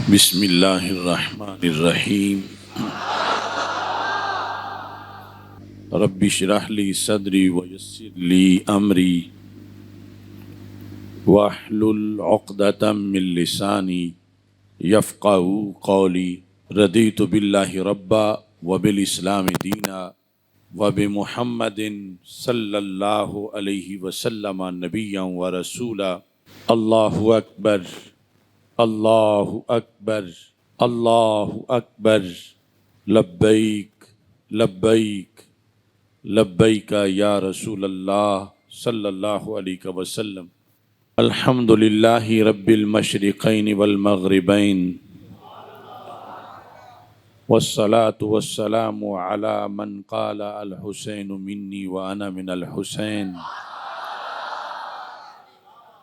بسم اللہ الرحمن الرحیم رب اشرح لی صدری ویسر لی امری واحلل عقدۃ من لسانی یفقہوا قولی رضیت باللہ ربا وبالاسلام دینا وبمحمد صلی اللہ علیہ وسلم نبیا ورسولا۔ اللہ اکبر، اللہ اکبر، اللہ اکبر، لبیک لبیک لبیک یا رسول اللہ صلی اللہ علیہ وسلم۔ الحمد للہ رب المشرقین والمغربین والصلاة والسلام علی من قال الحسین منی وانا من الحسین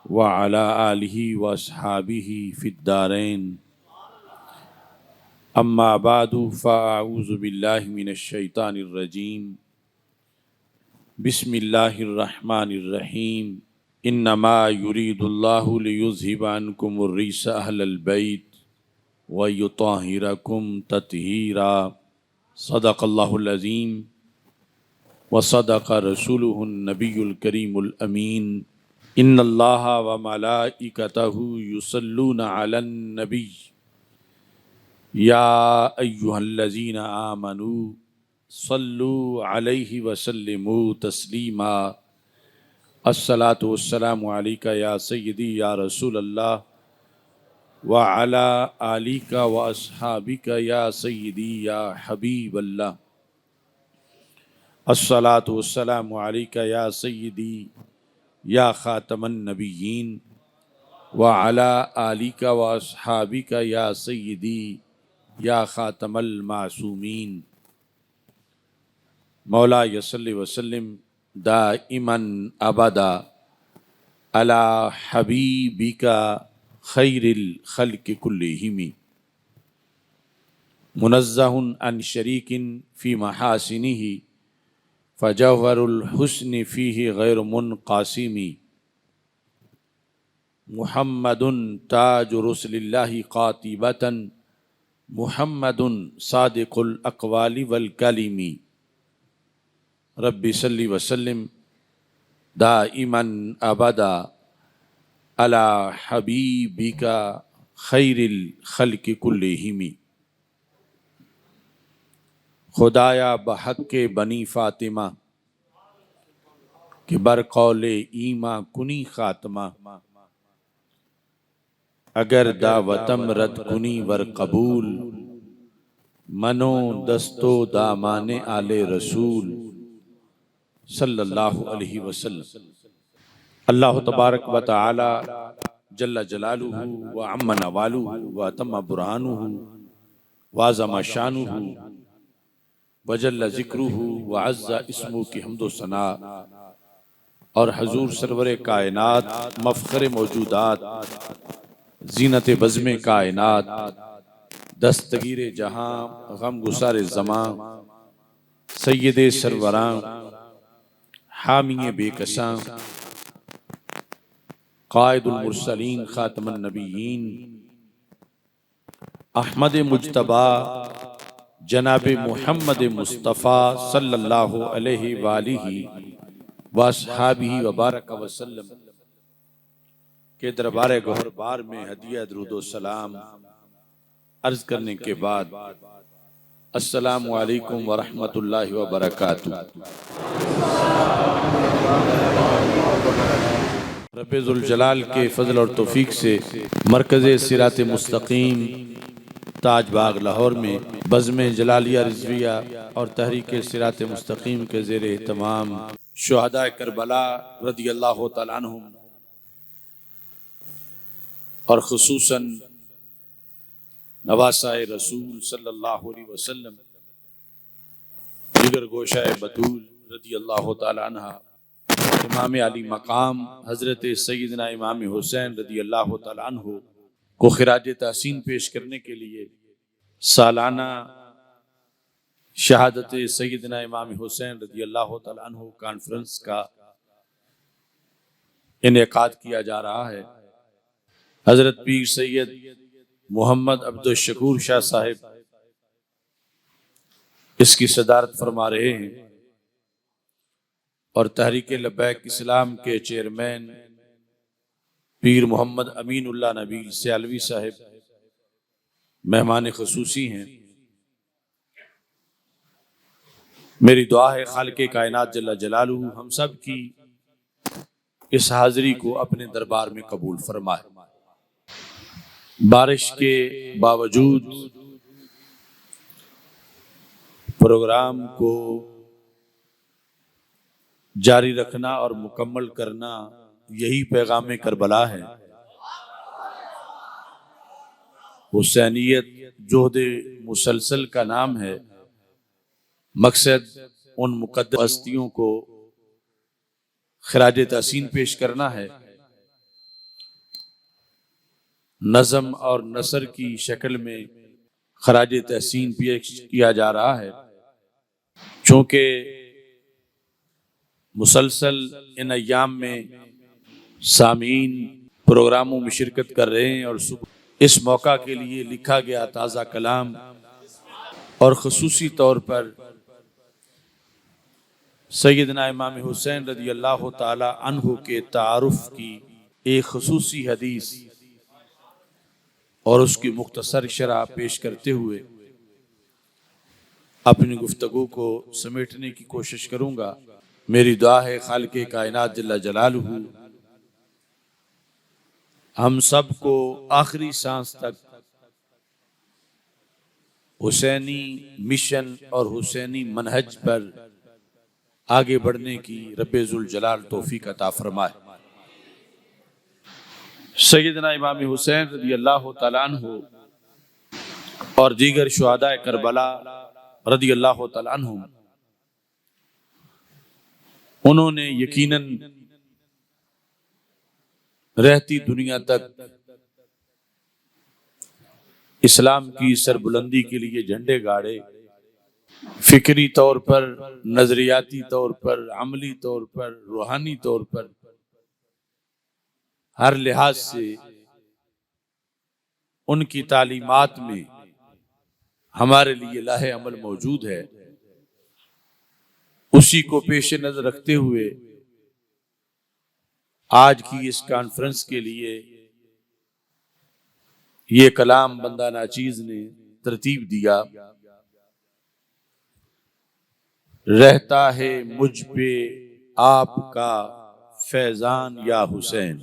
وعلى آلہ واصحابہ فی الدارین، اما بعد فاعوذ باللہ من الشیطان الرجیم، بسم اللہ الرحمن الرحیم۔ انما یرید اللہ لیذہب عنکم الرجس اہل البیت ویطہرکم تطہیرا۔ صدق اللہ العظیم وصدق رسولہ النبی الکریم الامین۔ ان اللہ وملائکتہ یصلون علی النبی یا ایہا الذین آمنوا صلوا علیہ وسلموا تسلیما۔ الصلاۃ والسلام علیک یا سیدی یا رسول اللہ وعلی آلک واصحابک یا سیدی یا حبیب اللہ۔ الصلاۃ والسلام علیک یا سیدی یا خاتم النبیین وعلی آلک واصحابک یا سیدی یا خاتم المعصومین۔ مولا صلی وسلم دائما ابدا علی حبیبک خیر الخلق کلہم، منزہ عن شریک فی محاسنہ فجوہر الحسن فیہ غیر منقاسم۔ محمد تاج رسل اللہ قاطبۃ، محمد صادق الاقوال والکلم۔ رب صلی وسلم دائما ابدا علی حبیبک خیر الخلق کلہم۔ خدایا بحق کے بنی فاطمہ کہ بر قول ایماں کنی خاتمہ، اگر دعوتم رد کنی ور قبول، منو دستو دامان آل رسول صلی اللہ علیہ وسلم۔ اللہ تبارک و تعالی جل جلالہ وعم نوالہ واتم برہانہ وعظم شانہ وجل ذکرہ وعز اسمہ کی حمد و ثنا، اور حضور سرور کائنات مفخر موجودات زینت بزم کائنات دستگیر جہاں غم گسار زماں سید سروراں حامی بے کساں قائد المرسلین خاتم النبیین احمد مجتبی جناب محمد مصطفیٰ صلی اللہ علیہ وآلہ واصحابہ وبارک وسلم کے دربار گوہر بار میں ہدیہ درود و سلام عرض کرنے کے بعد السلام علیکم ورحمۃ اللہ وبرکاتہ۔ رب ذوالجلال کے فضل اور توفیق سے مرکز صراط مستقیم تاج باغ لاہور میں بزم جلالیہ رضویہ اور تحریک صراط مستقیم کے زیر اہتمام شہداء کربلا رضی اللہ تعالیٰ عنہم اور خصوصاً نواسۂ رسول صلی اللہ علیہ وسلم جگر گوشہ بطول رضی اللہ تعالیٰ عنہ امام علی مقام حضرت سیدنا امام حسین رضی اللہ تعالیٰ عنہ کو خراج تحسین پیش کرنے کے لیے سالانہ شہادت سیدنا امام حسین رضی اللہ تعالیٰ عنہ کانفرنس کا انعقاد کیا جا رہا ہے۔ حضرت پیر سید محمد عبد الشکور شاہ صاحب اس کی صدارت فرما رہے ہیں، اور تحریک لبیک اسلام کے چیئرمین پیر محمد امین اللہ نبیل سیالوی صاحب مہمان خصوصی ہیں۔ میری دعا ہے خالق کائنات جل جلالہ ہم سب کی اس حاضری کو اپنے دربار میں قبول فرمائے۔ بارش کے باوجود پروگرام کو جاری رکھنا اور مکمل کرنا یہی پیغام کربلا ہے۔ حسینیت جہد مسلسل کا نام ہے، مقصد ان مقدس ہستیوں کو خراج تحسین پیش کرنا ہے۔ نظم اور نثر کی شکل میں خراج تحسین پیش کیا جا رہا ہے، چونکہ مسلسل ان ایام میں سامعین پروگراموں میں شرکت کر رہے ہیں، اور اس موقع کے لیے لکھا گیا تازہ کلام اور خصوصی طور پر سیدنا امام حسین رضی اللہ تعالی عنہ کے تعارف کی ایک خصوصی حدیث اور اس کی مختصر شرح پیش کرتے ہوئے اپنی گفتگو کو سمیٹنے کی کوشش کروں گا۔ میری دعا ہے خالق کائنات جل جلالہ ہم سب کو آخری سانس تک حسینی مشن اور حسینی منہج پر آگے بڑھنے کی رب ذوالجلال توفیق عطا فرمائے۔ سیدنا امام حسین رضی اللہ تعالیٰ عنہ اور دیگر شہداء کربلا رضی اللہ تعالیٰ عنہ، انہوں نے یقیناً رہتی دنیا تک اسلام کی سربلندی کے لیے جھنڈے گاڑے، فکری طور پر، نظریاتی طور پر، عملی طور پر، روحانی طور پر، ہر لحاظ سے ان کی تعلیمات میں ہمارے لیے لاہ عمل موجود ہے۔ اسی کو پیش نظر رکھتے ہوئے آج کی اس کانفرنس کے لیے یہ کلام بندہ ناچیز نے ترتیب دیا۔ رہتا ہے مجھ پہ آپ کا فیضان یا حسین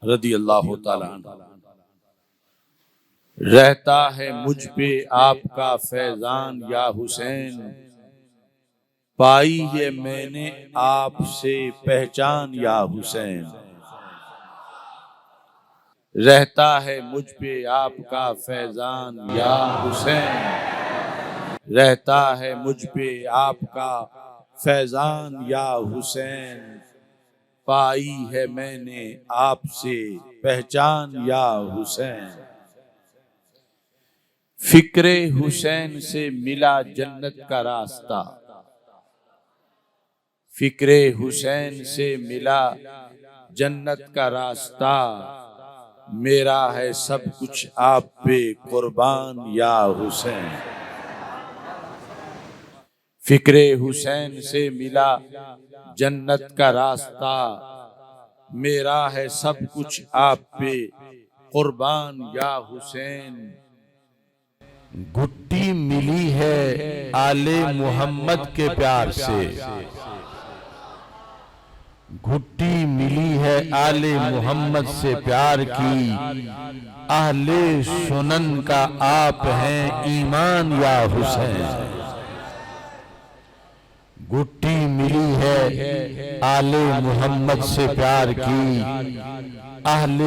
رضی اللہ تعالیٰ عنہ، رہتا ہے مجھ پہ آپ کا فیضان یا حسین، پائی ہے میں نے آپ سے پہچان یا حسین، رہتا ہے مجھ پہ آپ کا فیضان یا حسین، رہتا ہے مجھ پہ آپ کا فیضان یا حسین، پائی ہے میں نے آپ سے پہچان یا حسین، فکر حسین سے ملا جنت کا راستہ، فکر حسین سے ملا جنت کا راستہ، میرا ہے سب کچھ آپ پہ قربان یا حسین، فکر حسین سے ملا جنت کا راستہ، میرا ہے سب کچھ آپ پہ قربان یا حسین، گھٹی ملی ہے آل محمد کے پیار سے، گھٹی ملی ہے آل محمد سے پیار کی، اہل سنن کا آپ ہیں ایمان یا حسین، گھٹی ملی ہے آل محمد سے پیار کی، اہل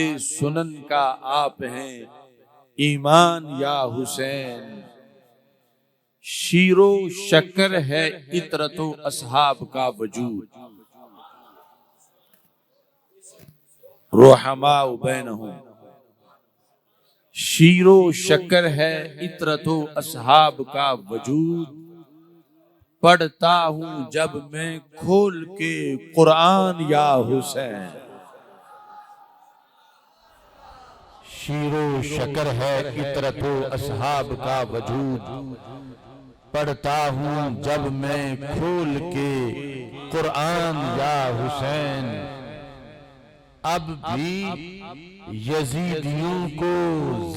سنن کا آپ ہیں ایمان یا حسین، شیر و شکر ہے عطرت و اصحاب کا وجود، رحماء بینہم، شیر و شکر ہے عطرت و اصحاب کا وجود، پڑھتا ہوں جب میں کھول کے قرآن یا حسین. شیر و شکر ہے عطرت و اصحاب کا وجود، پڑھتا ہوں جب میں کھول کے قرآن یا حسین. اب بھی یزیدیوں کو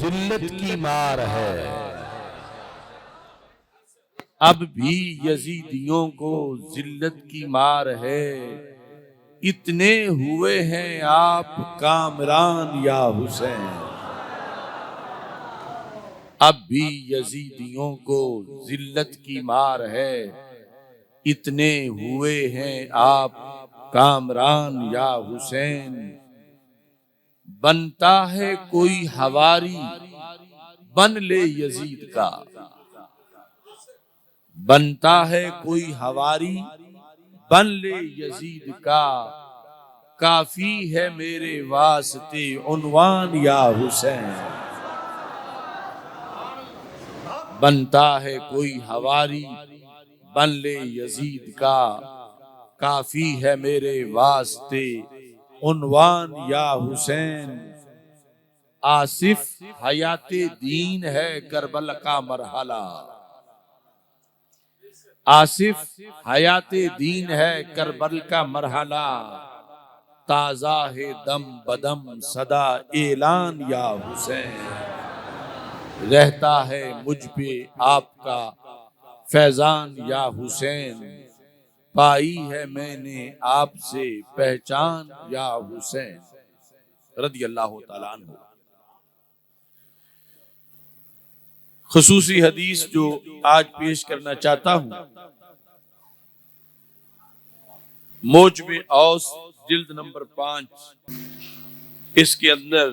ذلت کی مار ہے، اب بھی یزیدیوں کو ذلت کی مار ہے. اتنے ہوئے ہیں آپ کامران یا حسین. اب بھی یزیدیوں کو ذلت کی مار ہے. اتنے ہوئے ہیں آپ کامران یا حسین. بنتا ہے کوئی حواری بن لے یزید کا، بنتا ہے کوئی حواری بن لے یزید کا. کافی ہے میرے واسطے عنوان یا حسین. بنتا ہے کوئی حواری بن لے یزید کا. کافی ہے میرے واسطے عنوان یا حسین. آصف حیات دین ہے کربلا کا مرحلہ، آصف حیات دین ہے کربل کا مرحلہ. تازہ ہے دم بدم صدا اعلان یا حسین. رہتا ہے مجھ پہ آپ کا فیضان یا حسین. پائی ہے میں نے آپ سے پہچان یا حسین. رضی اللہ تعالیٰ عنہ. خصوصی حدیث جو آج پیش کرنا چاہتا ہوں، موجب اوس جلد نمبر 5، اس کے اندر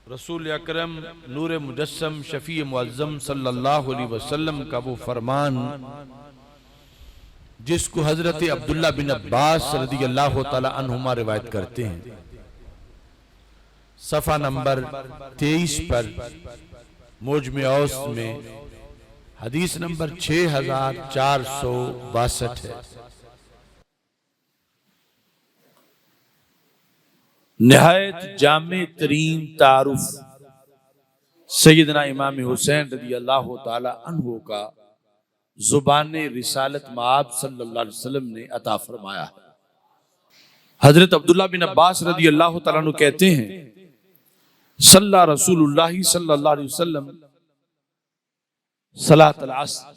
رسول اکرم نور مجسم شفیع معظم صلی اللہ علیہ وسلم کا وہ فرمان جس کو حضرت عبداللہ بن عباس رضی اللہ تعالی عنہما روایت کرتے ہیں، صفحہ نمبر 23 پر موجم اوس میں حدیث نمبر 6462 ہے. نہایت جامع ترین تعارف سیدنا امام حسین رضی اللہ تعالی عنہ کا زبان رسالت مآب صلی اللہ علیہ وسلم نے عطا فرمایا ہے. حضرت عبداللہ بن عباس رضی اللہ تعالیٰ عنہ کہتے ہیں، صلی رسول اللہ صلی اللہ علیہ وسلم صلاۃ العصر.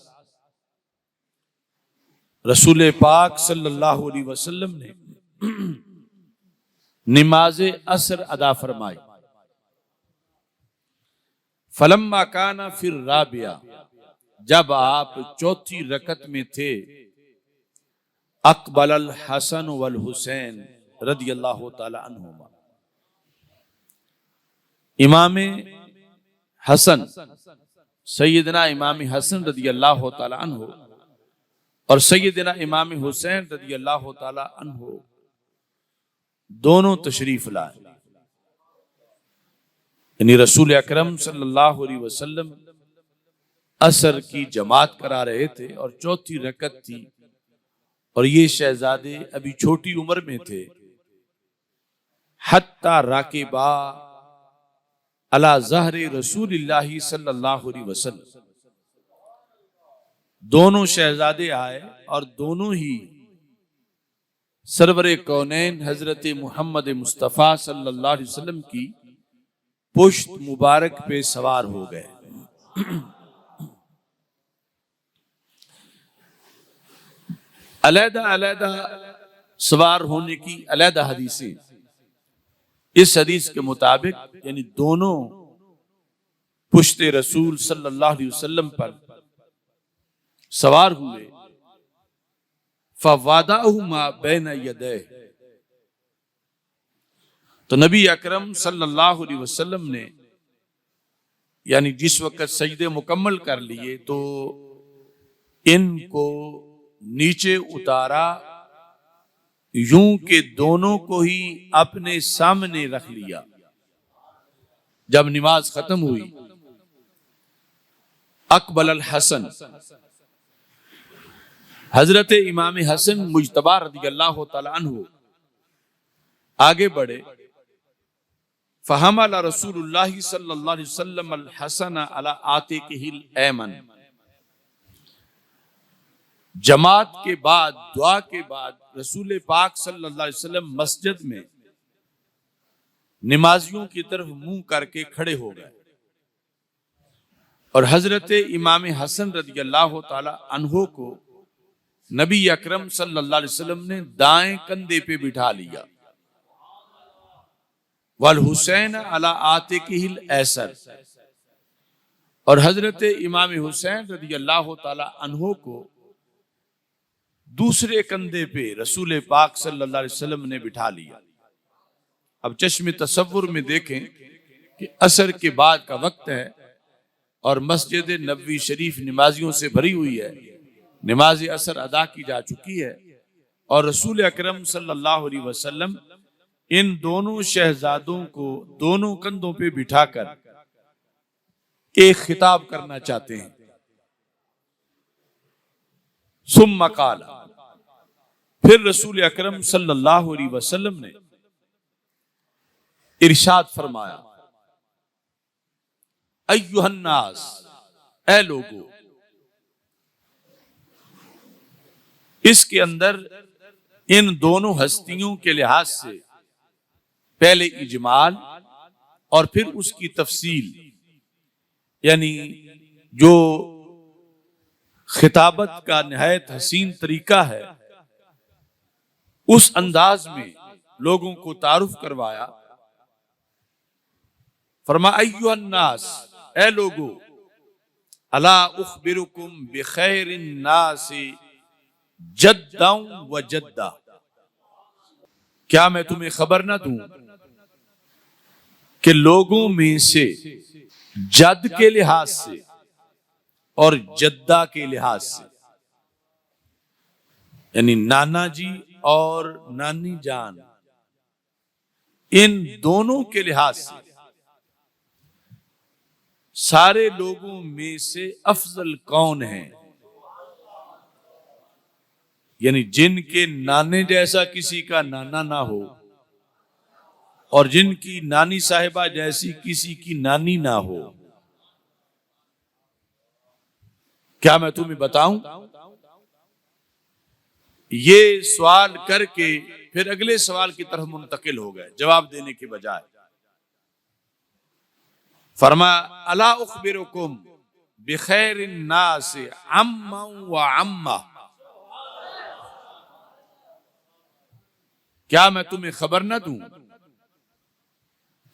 رسول پاک صلی اللہ علیہ وسلم نے نماز عصر ادا فرمائی. فلما کان فی الرابعہ، جب آپ چوتھی رکعت میں تھے، اقبل الحسن والحسین رضی اللہ تعالی عنہما. امام حسن سیدنا امام حسن رضی اللہ تعالی عنہ اور سیدنا امام حسین رضی اللہ تعالی عنہ دونوں تشریف لائے. یعنی رسول اکرم صلی اللہ علیہ وسلم عصر کی جماعت کرا رہے تھے اور چوتھی رکعت تھی، اور یہ شہزادے ابھی چھوٹی عمر میں تھے. حتی راکبا علی ظہر رسول اللہ صلی اللہ علیہ وسلم. دونوں شہزادے آئے اور دونوں ہی سرور کونین حضرت محمد مصطفیٰ صلی اللہ علیہ وسلم کی پشت مبارک پہ سوار ہو گئے. علیحدہ علیحدہ سوار ہونے کی علیحدہ حدیثیں. اس حدیث کے مطابق یعنی دونوں پشت رسول صلی اللہ علیہ وسلم پر سوار ہوئے. فَوَضَعَهُمَا بَيْنَ يَدَيْهِ، تو نبی اکرم صلی اللہ علیہ وسلم نے یعنی جس وقت سجدے مکمل کر لیے تو ان کو نیچے اتارا، یوں کہ دونوں کو ہی اپنے سامنے رکھ لیا. جب نماز ختم ہوئی اقبل الحسن، حضرت امام حسن مجتبی رضی اللہ تعالی عنہ آگے بڑھے. فحمل رسول اللہ صلی اللہ علیہ وسلم الحسن علی عاتقہ الایمن. جماعت کے بعد، دعا کے بعد، رسول پاک صلی اللہ علیہ وسلم مسجد میں نمازیوں کی طرف منہ کر کے کھڑے ہو گئے اور حضرت امام حسن رضی اللہ تعالی عنہ کو نبی اکرم صلی اللہ علیہ وسلم نے دائیں کندھے پہ بٹھا لیا. والحسین علی عاتقہ الایسر، اور حضرت امام حسین رضی اللہ تعالی عنہ کو دوسرے کندھے پہ رسول پاک صلی اللہ علیہ وسلم نے بٹھا لیا. اب چشم تصور میں دیکھیں کہ عصر کے بعد کا وقت ہے اور مسجد نبوی شریف نمازیوں سے بھری ہوئی ہے، نماز عصر ادا کی جا چکی ہے، اور رسول اکرم صلی اللہ علیہ وسلم ان دونوں شہزادوں کو دونوں کندھوں پہ بٹھا کر ایک خطاب کرنا چاہتے ہیں. ثم قال، پھر رسول اکرم صلی اللہ علیہ وسلم نے ارشاد فرمایا، ایھا الناس، اے لوگو. اس کے اندر ان دونوں ہستیوں کے لحاظ سے پہلے اجمال اور پھر اس کی تفصیل، یعنی جو خطابت کا نہایت حسین طریقہ ہے اس انداز میں لوگوں کو تعارف کروایا. فرمایا، ایھا الناس، اے لوگو، الا اخبرکم بخیر الناس جدا و جدہ، کیا میں تمہیں خبر نہ دوں کہ لوگوں میں سے جد کے لحاظ سے اور جدہ کے لحاظ سے، یعنی نانا جی اور نانی جان، ان دونوں کے لحاظ سے سارے لوگوں میں سے افضل کون ہیں؟ یعنی جن کے نانے جیسا کسی کا نانا نہ ہو اور جن کی نانی صاحبہ جیسی کسی کی نانی نہ ہو. کیا میں تمہیں بتاؤں؟ یہ سوال کر کے پھر اگلے سوال کی طرف منتقل ہو گئے جواب دینے کے بجائے. فرمایا، الا اخبرکم بخیر الناس عما و عمہ، کیا میں تمہیں خبر نہ دوں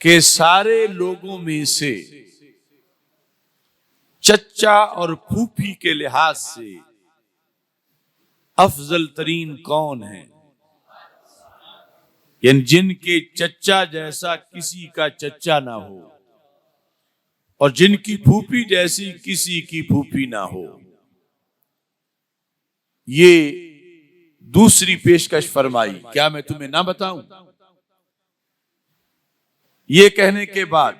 کہ سارے لوگوں میں سے چچا اور پھوپھی کے لحاظ سے افضل ترین کون ہیں؟ یعنی جن کے چچا جیسا کسی کا چچا نہ ہو اور جن کی پھوپھی جیسی کسی کی پھوپھی نہ ہو. یہ دوسری پیشکش فرمائی، کیا میں تمہیں نہ بتاؤں؟ یہ کہنے کے بعد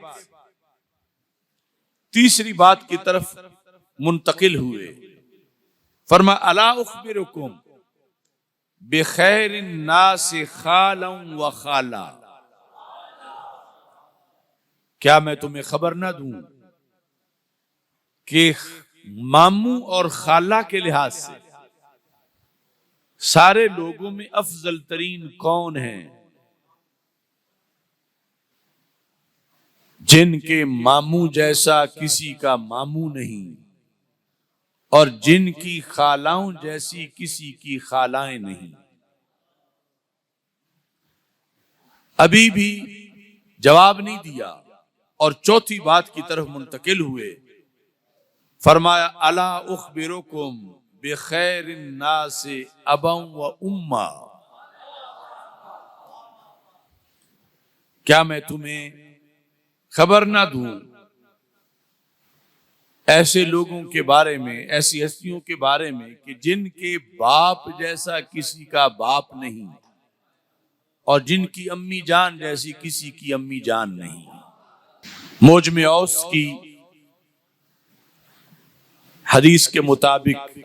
تیسری بات کی طرف منتقل ہوئے. فرمایا، الا اخبرکم بخیر الناس خالا و خالہ، کیا میں تمہیں خبر نہ دوں کہ ماموں اور خالہ کے لحاظ سے سارے لوگوں میں افضل ترین کون ہیں؟ جن کے ماموں جیسا کسی کا ماموں نہیں اور جن کی خالاؤں جیسی کسی کی خالائیں نہیں. ابھی بھی جواب نہیں دیا اور چوتھی بات کی طرف منتقل ہوئے. فرمایا، الا اخبرکم بخیر الناس ابا و امہ، کیا میں تمہیں خبر نہ دوں ایسے لوگوں کے بارے میں، ایسی ہستیوں کے بارے میں کہ جن کے باپ جیسا کسی کا باپ نہیں اور جن کی امی جان جیسی کسی کی امی جان نہیں. موجم اوس کی حدیث کے مطابق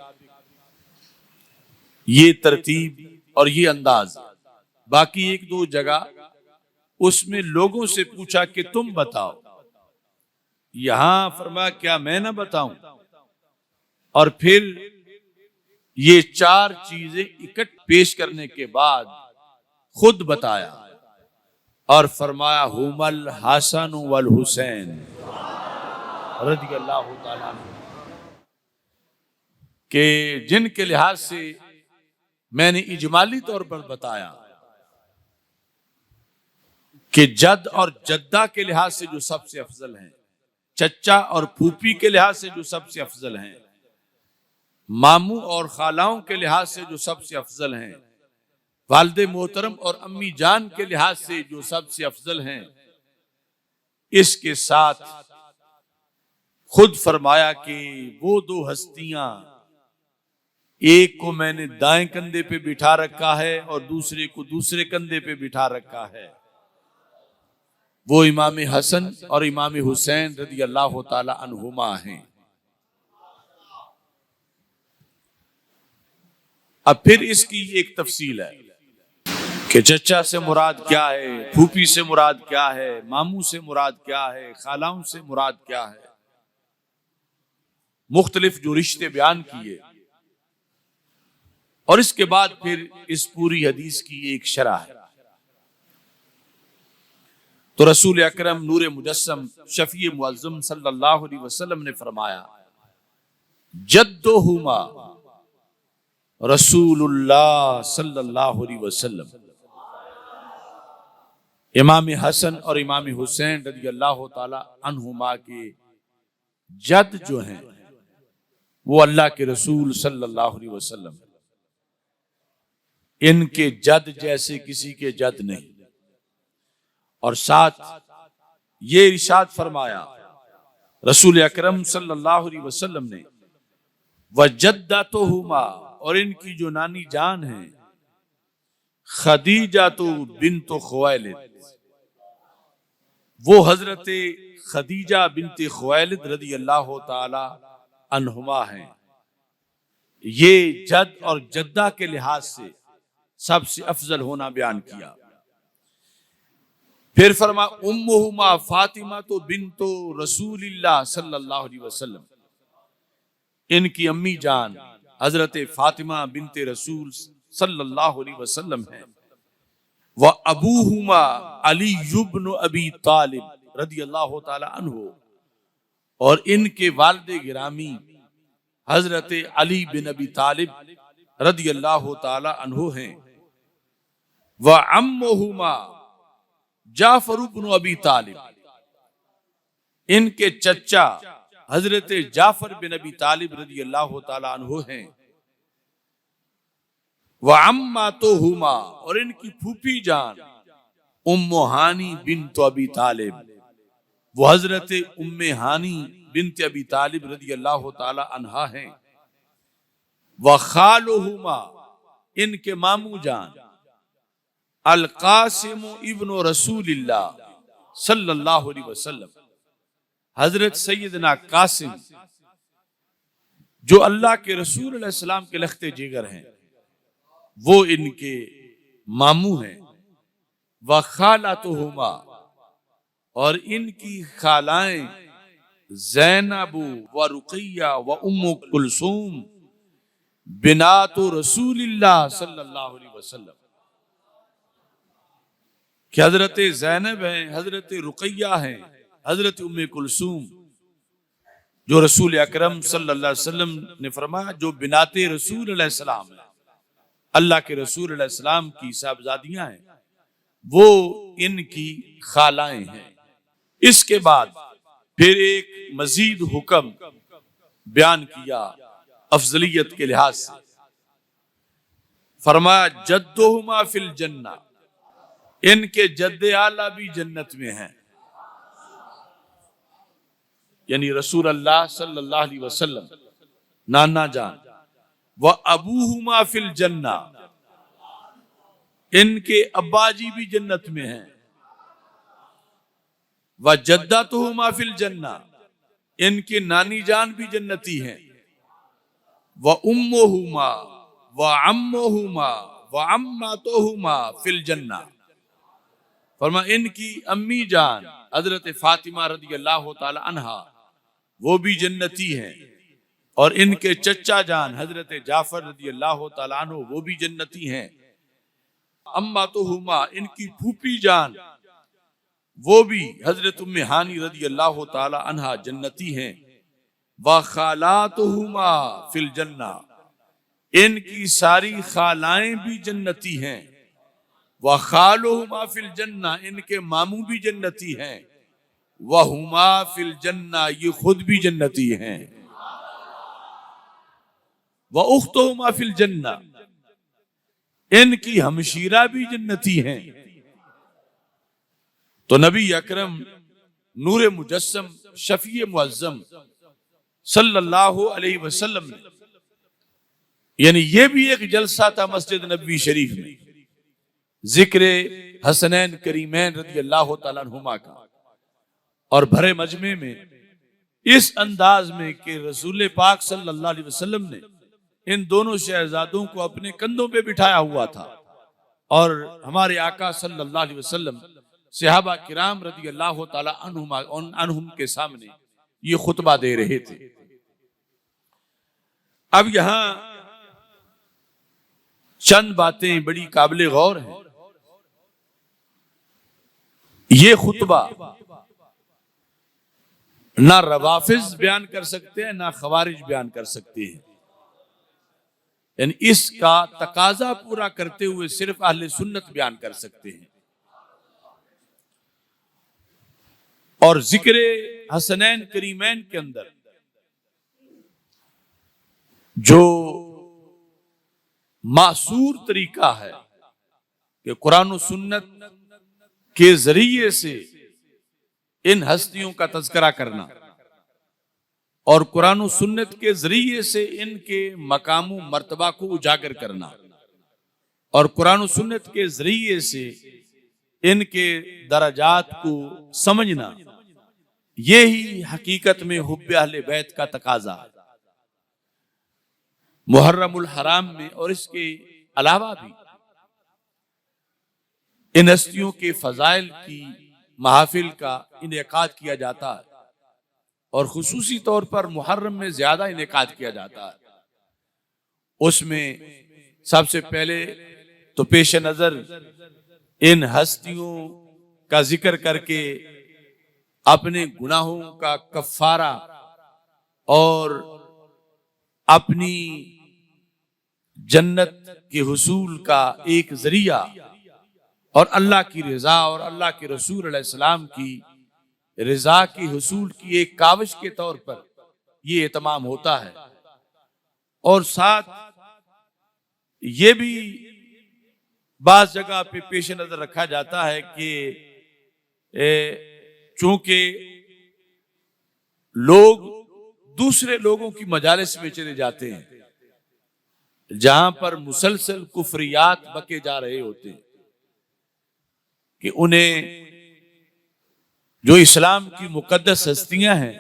یہ ترتیب اور یہ انداز. باقی ایک دو جگہ اس میں لوگوں سے پوچھا کہ تم بتاؤ. یہاں فرمایا کیا میں نہ بتاؤں؟ اور پھر یہ چار چیزیں اکٹھ پیش کرنے کے بعد خود بتایا اور فرمایا ہم الحسن والحسین رضی اللہ تعالیٰ عنہ، کہ جن کے لحاظ سے میں نے اجمالی طور پر بتایا کہ جد اور جدہ کے لحاظ سے جو سب سے افضل ہیں، چچا اور پھوپھی کے لحاظ سے جو سب سے افضل ہیں، ماموں اور خالاؤں کے لحاظ سے جو سب سے افضل ہیں، والد محترم اور امی جان کے لحاظ سے جو سب سے افضل ہیں، اس کے ساتھ خود فرمایا کہ وہ دو ہستیاں، ایک کو میں نے دائیں کندھے پہ بٹھا رکھا ہے اور دوسرے کو دوسرے کندھے پہ بٹھا رکھا ہے، وہ امام حسن اور امام حسین رضی اللہ تعالی عنہما ہیں. اب پھر اس کی ایک تفصیل ہے کہ چچا سے مراد کیا ہے، پھوپھی سے مراد کیا ہے، ماموں سے مراد کیا ہے، خالاؤں سے مراد کیا ہے. مختلف جو رشتے بیان کیے اور اس کے بعد پھر اس پوری حدیث کی ایک شرح ہے. تو رسول اکرم نور مجسم شفیع معظم صلی اللہ علیہ وسلم نے فرمایا جدہما رسول اللہ صلی اللہ علیہ وسلم. امام حسن اور امام حسین رضی اللہ تعالی عنہما کے جد جو ہیں وہ اللہ کے رسول صلی اللہ علیہ وسلم. ان کے جد جیسے کسی کے جد نہیں. اور ساتھ یہ ارشاد فرمایا رسول اکرم صلی اللہ علیہ وسلم نے وجدتہما، اور ان کی جو نانی جان ہیں خدیجہ بنت خویلد، وہ حضرت خدیجہ بنت خویلد رضی اللہ تعالی عنہما ہیں. یہ جد اور جدہ کے لحاظ سے سب سے افضل ہونا بیان کیا. پھر فرما امہما فاطمہ بنت رسول اللہ صلی اللہ علیہ وسلم، ان کی امی جان حضرت فاطمہ بنت رسول صلی اللہ علیہ وسلم ہیں. وابوہما علی بن ابی طالب رضی اللہ تعالی عنہ، اور ان کے والد گرامی حضرت علی بن ابی طالب رضی اللہ تعالی عنہ ہیں. وعمہما جعفر بن ابی طالب، ان کے چچا حضرت جعفر بن ابی طالب رضی اللہ تعالی عنہ ہیں. وعماتہما، اور ان کی پھوپھی جان ام ہانی بنت ابی طالب، وہ حضرت ام ہانی بنت ابی طالب رضی اللہ تعالی عنہا ہیں. وخالہما، ان کے ماموں جان القاسم ابن رسول اللہ صلی اللہ علیہ وسلم، حضرت سیدنا قاسم جو اللہ کے رسول علیہ السلام کے لخت جگر ہیں، وہ ان کے ماموں ہیں. وخالاتہما، اور ان کی خالائیں زینب و رقیہ و ام کلثوم بنات رسول اللہ صلی اللہ علیہ وسلم، کہ حضرت زینب ہیں، حضرت رقیہ ہیں، حضرت ام کلثوم، جو رسول اکرم صلی اللہ علیہ وسلم نے فرمایا جو بنات رسول علیہ السلام ہیں، اللہ کے رسول علیہ السلام کی صاحبزادیاں ہیں، وہ ان کی خالائیں ہیں. اس کے بعد پھر ایک مزید حکم بیان کیا افضلیت کے لحاظ سے. فرمایا جدہما فی الجنہ، ان کے جد اعلیٰ بھی جنت میں ہیں، یعنی رسول اللہ صلی اللہ علیہ وسلم نانا جان. وابوہما فی الجنہ، ان کے ابا جی بھی جنت میں ہیں. وجدتہما فی الجنہ، ان کی نانی جان بھی جنتی ہیں. وَأُمُّهُمَا وَعَمُّهُمَا وَعَمَّتُهُمَا فِي الْجَنَّةِ، فرمایا ان کی امی جان حضرت فاطمہ رضی اللہ تعالی عنہا وہ بھی جنتی ہیں، اور ان کے چچا جان حضرت جعفر رضی اللہ تعالی عنہ وہ بھی جنتی ہیں، اماتہما ان کی پھوپھی جان وہ بھی حضرت ام ہانی رضی اللہ تعالی عنہا جنتی ہیں، وخالاتہما فی الجنہ ان کی ساری خالائیں بھی جنتی ہیں، وخالہما فی الجنہ ان کے ماموں بھی جنتی ہیں، وہما فی الجنہ یہ خود بھی جنتی ہیں، واختہما فی الجنہ ان کی ہمشیرہ بھی جنتی ہیں۔ تو نبی اکرم نور مجسم شفیع معظم صلی اللہ علیہ وسلم نے، یعنی یہ بھی ایک جلسہ تھا مسجد نبوی شریف میں، ذکر حسنین کریمین رضی اللہ تعالیٰ عنہما کا، اور بھرے مجمع میں اس انداز میں کہ رسول پاک صلی اللہ علیہ وسلم نے ان دونوں شہزادوں کو اپنے کندھوں پہ بٹھایا ہوا تھا، اور ہمارے آقا صلی اللہ علیہ وسلم صحابہ کرام رضی اللہ تعالی عنہم کے سامنے یہ خطبہ دے رہے تھے۔ اب یہاں چند باتیں بڑی قابل غور ہیں۔ یہ خطبہ نہ روافض بیان کر سکتے ہیں نہ خوارج بیان کر سکتے ہیں، یعنی اس کا تقاضا پورا کرتے ہوئے صرف اہل سنت بیان کر سکتے ہیں۔ اور ذکر حسنین کریمین کے اندر جو معصور طریقہ ہے کہ قرآن و سنت کے ذریعے سے ان ہستیوں کا تذکرہ کرنا اور قرآن و سنت کے ذریعے سے ان کے مقام و مرتبہ کو اجاگر کرنا اور قرآن و سنت کے ذریعے سے ان کے درجات کو سمجھنا، یہی حقیقت میں حب اہل بیت کا تقاضا ہے۔ محرم الحرام میں اور اس کے علاوہ بھی ان ہستیوں کے فضائل کی محافل کا انعقاد کیا جاتا ہے، اور خصوصی طور پر محرم میں زیادہ انعقاد کیا جاتا ہے۔ اس میں سب سے پہلے تو پیش نظر ان ہستیوں کا ذکر کر کے اپنے گناہوں کا کفارہ اور اپنی جنت کے حصول کا ایک ذریعہ اور اللہ کی رضا اور اللہ کے رسول علیہ السلام کی رضا کی حصول کی ایک کاوش کے طور پر یہ اہتمام ہوتا ہے، اور ساتھ یہ بھی بعض جگہ پہ پیش نظر رکھا جاتا ہے کہ چونکہ لوگ دوسرے لوگوں کی مجالس میں چلے جاتے ہیں جہاں پر مسلسل کفریات بکے جا رہے ہوتے ہیں، کہ انہیں جو اسلام کی مقدس ہستیاں ہیں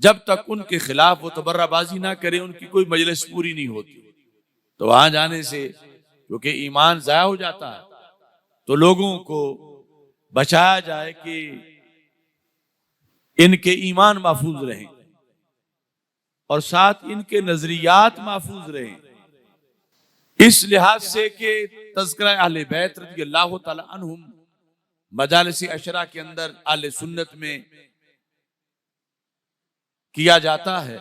جب تک ان کے خلاف وہ تبرہ بازی نہ کرے ان کی کوئی مجلس پوری نہیں ہوتی، تو وہاں جانے سے کیونکہ ایمان ضائع ہو جاتا ہے، تو لوگوں کو بچایا جائے کہ ان کے ایمان محفوظ رہیں اور ساتھ ان کے نظریات محفوظ رہیں، اس لحاظ سے کہ تذکرہ اہل بیت رضی اللہ تعالی عنہم مجالس عشرہ کے اندر اہل سنت میں کیا جاتا ہے،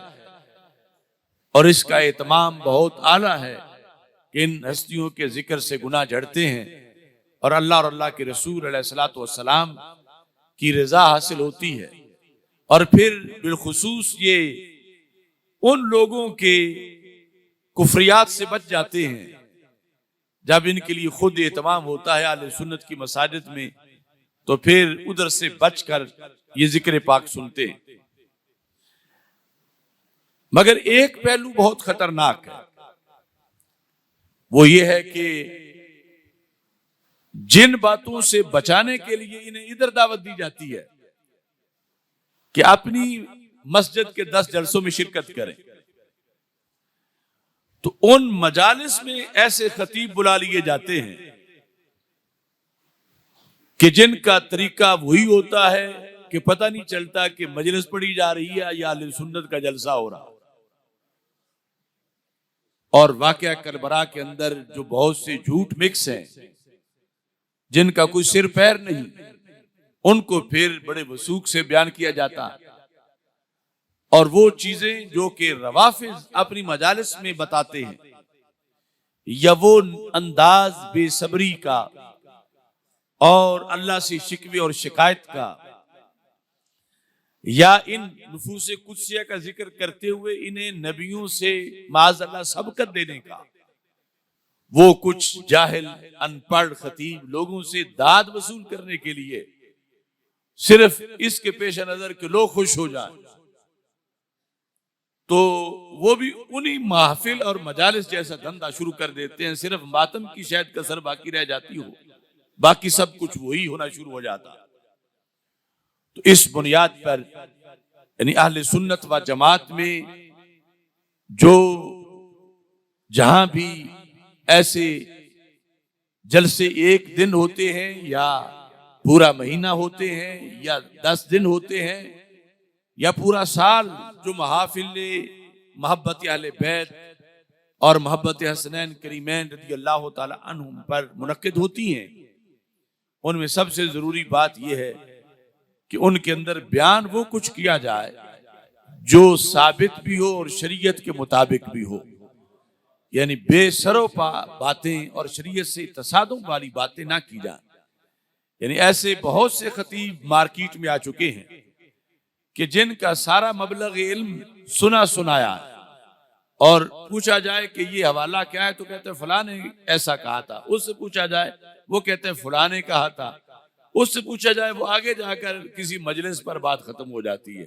اور اس کا اہتمام بہت اعلیٰ ہے کہ ان ہستیوں کے ذکر سے گناہ جھڑتے ہیں اور اللہ کے رسول علیہ الصلوۃ والسلام کی رضا حاصل ہوتی ہے، اور پھر بالخصوص یہ ان لوگوں کے کفریات سے بچ جاتے ہیں جب ان کے لیے خود اہتمام ہوتا ہے اہل سنت کی مساجد میں، تو پھر ادھر سے بچ کر یہ ذکر پاک سنتے ہیں۔ مگر ایک پہلو بہت خطرناک ہے، وہ یہ ہے کہ جن باتوں سے بچانے کے لیے انہیں ادھر دعوت دی جاتی ہے کہ اپنی مسجد کے 10 جلسوں میں شرکت کریں، تو ان مجالس میں ایسے خطیب بلا لیے جاتے ہیں کہ جن کا طریقہ وہی ہوتا ہے کہ پتہ نہیں چلتا کہ مجلس پڑھی جا رہی ہے یا اہل سنت کا جلسہ ہو رہا. اور واقعہ کربلا کے اندر جو بہت سے جھوٹ مکس ہیں جن کا کوئی سر پیر نہیں، ان کو پھر بڑے وثوق سے بیان کیا جاتا. اور وہ چیزیں جو کہ روافض اپنی مجالس میں بتاتے ہیں، یا وہ انداز بے صبری کا اور اللہ سے شکوے اور شکایت کا، یا ان نفوس قدسیہ کا ذکر کرتے ہوئے انہیں نبیوں سے معاذ اللہ سبقت دینے کا، وہ کچھ جاہل ان پڑھ خطیب لوگوں سے داد وصول کرنے کے لیے صرف اس کے پیش نظر کہ لوگ خوش ہو جائیں، تو وہ بھی انہی محفل اور مجالس جیسا دھندا شروع کر دیتے ہیں. صرف ماتم کی شاید کسر باقی رہ جاتی ہو، باقی سب کچھ وہی ہونا شروع ہو جاتا. تو اس بنیاد پر یعنی اہل سنت و جماعت میں جو جہاں بھی ایسے جلسے ایک دن ہوتے ہیں یا پورا مہینہ ہوتے ہیں یا 10 دن ہوتے ہیں یا پورا سال، جو محافل محبت اہل بیت اور محبت حسنین کریمین رضی اللہ تعالی عنہم پر منعقد ہوتی ہیں، ان میں سب سے ضروری بات یہ ہے کہ ان کے اندر بیان وہ کچھ کیا جائے جو ثابت بھی ہو اور شریعت کے مطابق بھی ہو. یعنی بے سرو پا باتیں اور شریعت سے تصادم والی باتیں نہ کی جائیں. یعنی ایسے بہت سے خطیب مارکیٹ میں آ چکے ہیں کہ جن کا سارا مبلغ علم سنا سنایا ہے، اور پوچھا جائے کہ یہ حوالہ کیا ہے تو کہتے ہیں فلاں نے ایسا کہا تھا. اس سے پوچھا جائے وہ کہتے ہیں فلاں نے کہا تھا. اس سے پوچھا جائے وہ آگے جا کر کسی مجلس پر بات ختم ہو جاتی ہے،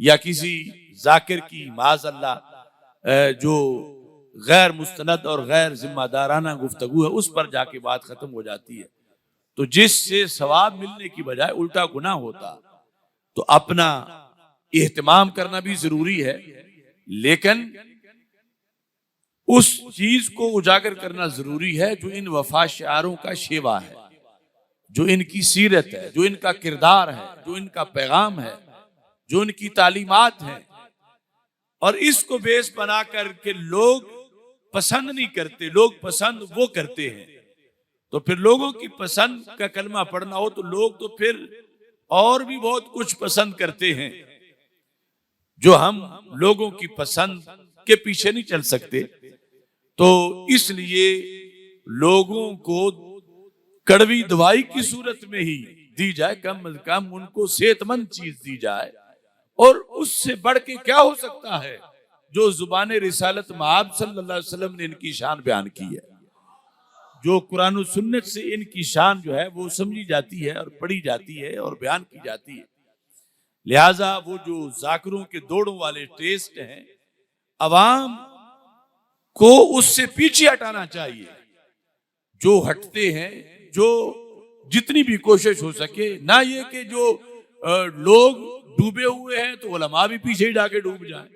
یا کسی ذاکر کی معاذ اللہ جو غیر مستند اور غیر ذمہ دارانہ گفتگو ہے اس پر جا کے بات ختم ہو جاتی ہے. تو جس سے ثواب ملنے کی بجائے الٹا گناہ ہوتا. تو اپنا اہتمام کرنا بھی ضروری ہے، لیکن اس چیز کو اجاگر کرنا ضروری ہے جو ان وفا شعاروں کا شیوا ہے، جو ان کی سیرت ہے، جو ان کا کردار ہے، جو ان کا پیغام ہے، جو ان کی تعلیمات ہیں. اور اس کو بیس بنا کر کے لوگ پسند نہیں کرتے، لوگ پسند وہ کرتے ہیں. تو پھر لوگوں کی پسند کا کلمہ پڑھنا ہو تو لوگ تو پھر اور بھی بہت کچھ پسند کرتے ہیں جو ہم لوگوں کی پسند کے پیچھے نہیں چل سکتے. تو اس لیے لوگوں کو کڑوی دوائی کی صورت میں ہی دی جائے، کم از کم ان کو صحت مند چیز دی جائے. اور اس سے بڑھ کے کیا ہو سکتا ہے جو زبان رسالت مآب صلی اللہ علیہ وسلم نے ان کی شان بیان کی ہے، جو قرآن و سنت سے ان کی شان جو ہے وہ سمجھی جاتی ہے اور پڑھی جاتی ہے اور بیان کی جاتی ہے. لہٰذا وہ جو ذاکروں کے دوڑوں والے ٹیسٹ ہیں، عوام کو اس سے پیچھے ہٹانا چاہیے. جو ہٹتے ہیں، جو جتنی بھی کوشش ہو سکے، نہ یہ کہ جو لوگ ڈوبے ہوئے ہیں تو علماء بھی پیچھے ہی جا کے ڈوب جائیں.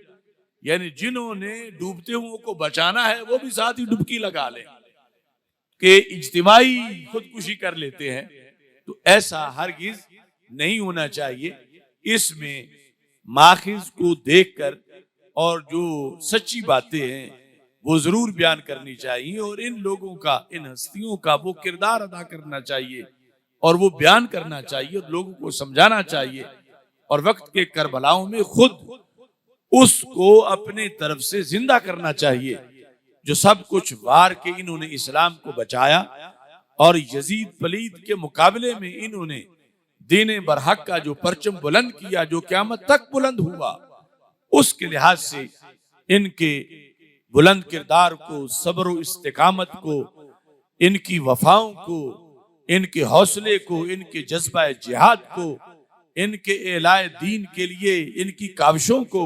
یعنی جنہوں نے ڈوبتے ہوئے کو بچانا ہے وہ بھی ساتھ ہی ڈبکی لگا لیں کہ اجتماعی خودکشی کر لیتے ہیں. تو ایسا ہرگز نہیں ہونا چاہیے. اس میں ماخذ کو دیکھ کر اور جو سچی باتیں ہیں وہ ضرور بیان کرنی چاہیے، اور ان لوگوں کا، ان ہستیوں کا وہ کردار ادا کرنا چاہیے اور وہ بیان کرنا چاہیے اور لوگوں کو سمجھانا چاہیے. اور وقت کے کربلاؤں میں خود اس کو اپنے طرف سے زندہ کرنا چاہیے جو سب کچھ وار کے انہوں نے اسلام کو بچایا، اور یزید پلید کے مقابلے میں انہوں نے دین برحق کا جو پرچم بلند کیا، جو قیامت تک بلند ہوا. اس کے لحاظ سے ان کے بلند کردار کو، صبر و استقامت کو، ان کی وفاؤں کو، ان کے حوصلے کو، ان کے جذبہ جہاد کو، ان کے اعلاء دین کے لیے ان کی کاوشوں کو،